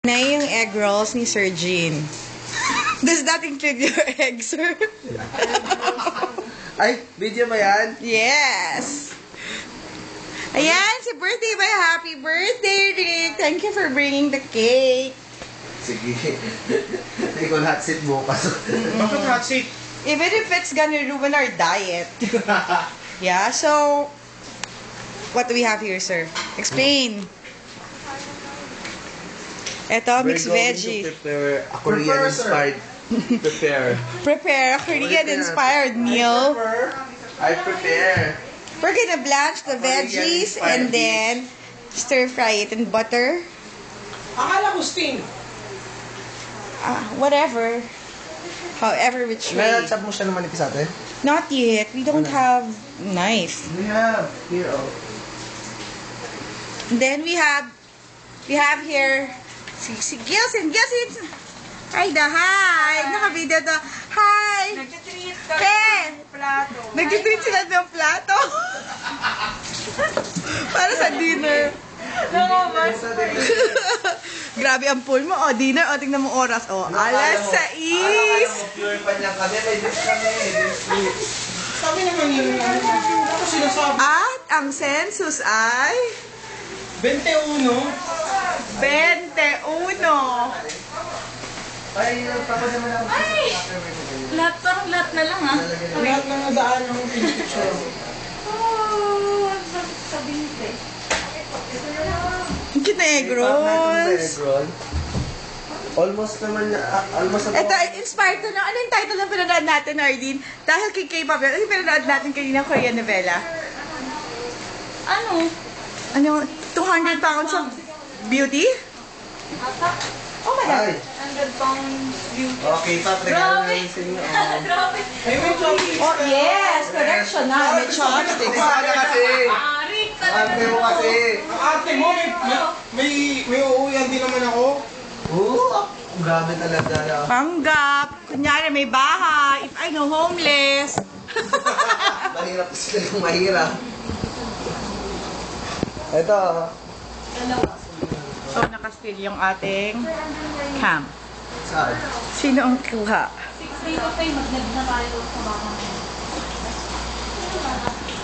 Na yung egg rolls ni Sir Jean. Does that include your egg, sir? Ay, video ba yan? Yes! Ayan, si birthday ba? Happy birthday, Rick! Thank you for bringing the cake. Sige. Ikaw hot seat bukas. Bakit hot seat? Even if it's gonna ruin our diet. Yeah, so... What do we have here, sir? Explain. Ito, mixed veggies. Prepare a Korean-inspired Prepare a Korean-inspired meal. I prepare. We're gonna blanch the veggies and then stir-fry it in butter. Akala ko steam. Whatever. However which way. Nalatsap mo siya naman ipis ate? Not yet. We don't have knife. We have. Here, oh. And then we have here si Gilson. Hi da, hi! Naka-video to. Hi! Nagtitreat ka Ken! ng plato. Nagtitreat sila ng plato. Para sa dinner. Grabe ang pool mo. O, dinner. O, tingnan mo oras. O, alas 6. Pure pa niya kami. May dish kami. Sabi naman yun. Ako sinasabi. At ang census ay 21. 21. Ay, tapos naman ako. Ay! Lahat na lang, ha? Lahat na nadaan ng picture. Oh, sa binte. Ang cute na egg rolls. Almost naman, almost Ito, inspired to na. Ano yung title ng pinanood natin, Ardeen? Dahil kay K-pop, ano yung pinanood natin kanina Korean novela? Ano? Ano, 200 pounds of beauty? Ata? Oh my God. Ay, 100 pounds beauty. okay, Pat, regalo na yun sa inyo. Grabe. Ay, may chopsticks. Oh, yes! Correction na. May chopsticks. Sana kasi. Arik talaga. Ate mo kasi. Ang ate mo, may uuwihan din naman ako. Grabe talaga. Panggap. Kunyari, may bahay. If I know, homeless. Mahirap sila yung mahirap. Ito. Dalawa. So, nakastill yung ating cam. Saan? Sino ang kuha? 6 days of pay, mag-nag na tayo sa baka.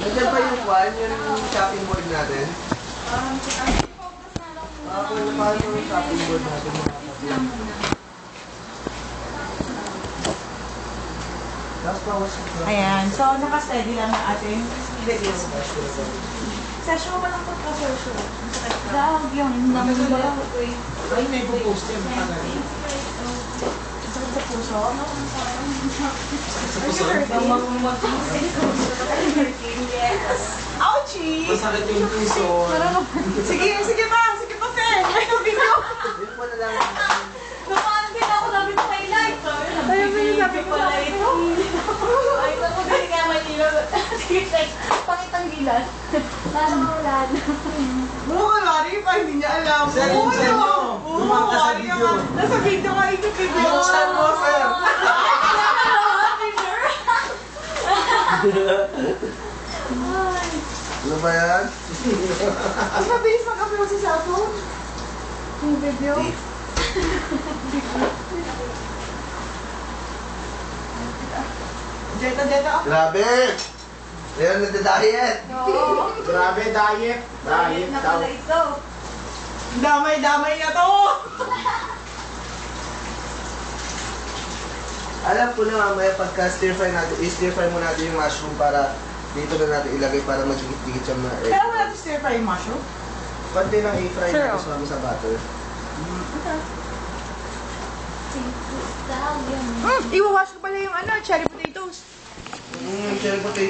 Nandiyan ba yung one, yung shopping board natin? Ako yung paano yung shopping board natin mga kapatid. Tapos bawas ito. Ayan. So, nakasteady lang ang ating video. Session mo lang po ka, session. Dahil yun, hindi namin dalawa. Ay, may post yan. Sakit sa puso. Yes. Ouchie! Masakit yung puso. Sige, sige pa. Sige pa, Fe. Ay, yung video. Yun mo na lang. Napaano din ako sabi ko kay Light. Ayaw mo yung sabi ko pala ito. Ay, naku, hindi ka manilo. Pakitang gilas. Parang ulan. Buka, Mari, pa hindi niya alam. Sir, yung sir nyo. Tumang ka sa video. Nasa video nga ito, video. Buksan mo, sir. Ano ba yan? Mas mabilis mag-upload sa cellphone. Yung video. Jeta. Grabe! Ayan, nagda-diet. Grabe, diet. Diet Na daw. pala ito. Damay-damay na to. Alam ko na mamaya pagka stir-fry natin, i-stir-fry mo natin yung mushroom para dito na natin ilagay para magigit-gigit siya mga egg. Kaya wala to stir-fry yung mushroom? Pwede lang i-fry Sure. natin sa sa butter. Iwawash ko pala yung cherry potatoes. Cherry potato.